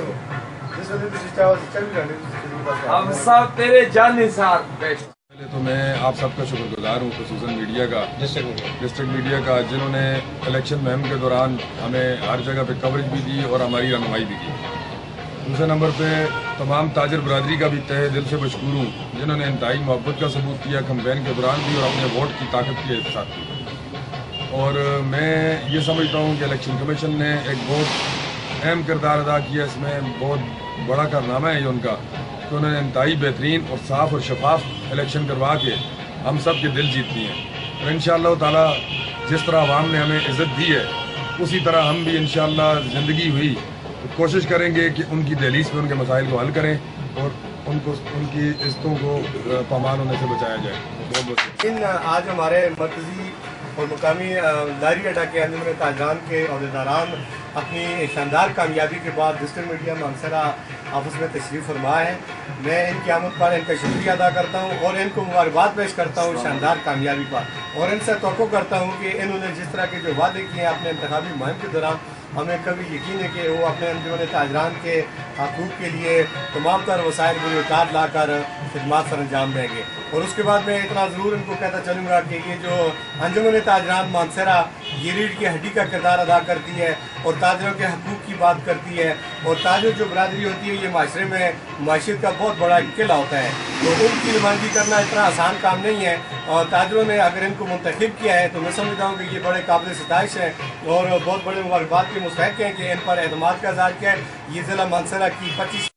ہو جس وجہ سے چاہو چل بھی رہے ہم سب تیرے جان ساتھ بیٹھ. پہلے تو میں آپ سب کا شکر گزار ہوں، خصوصاً میڈیا کا، ڈسٹرکٹ میڈیا کا، جنہوں نے الیکشن مہم کے دوران ہمیں ہر جگہ پہ کوریج بھی دی اور ہماری رہنمائی بھی کی. دوسرے نمبر پہ تمام تاجر برادری کا بھی تہہ دل سے مشکور ہوں، جنہوں نے انتہائی محبت کا ثبوت کیا کمپین کے دوران بھی اور اپنے ووٹ کی طاقت کے ساتھ کی. اور میں یہ سمجھتا ہوں کہ الیکشن کمیشن نے ایک بہت اہم کردار ادا کیا، اس میں بہت بڑا کارنامہ ہے یہ ان کا کہ انہوں نے انتہائی بہترین اور صاف اور شفاف الیکشن کروا کے ہم سب کے دل جیت لیے ہیں. اور انشاءاللہ تعالیٰ جس طرح عوام نے ہمیں عزت دی ہے اسی طرح ہم بھی انشاءاللہ زندگی ہوئی تو کوشش کریں گے کہ ان کی دہلیز پہ ان کے مسائل کو حل کریں اور ان کی عزتوں کو پامال ہونے سے بچایا جائے. بہت بہت آج ہمارے مرکزی اور مقامی لاری اڈا کے انجمن تاجران کے عہدیداران اپنی شاندار کامیابی کے بعد ڈسٹرکٹ میڈیا مانسہرہ آفس میں تشریف فرما ہے. میں ان کی آمد پر ان کا شکریہ ادا کرتا ہوں اور ان کو مبارکباد پیش کرتا ہوں شاندار کامیابی پر، اور ان سے توقع کرتا ہوں کہ انہوں نے جس طرح کے جو وعدے کیے ہیں اپنے انتخابی مہم کے دوران، ہمیں کبھی یقین ہے کہ وہ اپنے انجمن تاجران کے حقوق کے لیے تمام تر وسائل بنیاد لا کر خدمات سر انجام دیں گے. اور اس کے بعد میں اتنا ضرور ان کو کہتا چلوں گا کہ یہ جو انجمن تاجران مانسہرہ یہ ریڑھ کی ہڈی کا کردار ادا کرتی ہے اور تاجروں کے حقوق کی بات کرتی ہے، اور تاجر جو برادری ہوتی ہے یہ معاشرے میں معیشت کا بہت بڑا قلعہ ہوتا ہے، تو ان کی نمائندگی کرنا اتنا آسان کام نہیں ہے. اور تاجروں نے اگر ان کو منتخب کیا ہے تو میں سمجھتا ہوں کہ یہ بڑے قابل ستائش ہیں اور بہت بڑے مبارکباد کے مستحق ہیں کہ ان پر اعتماد کا اظہار کیا ہے. یہ ضلع مانسہرہ کی 25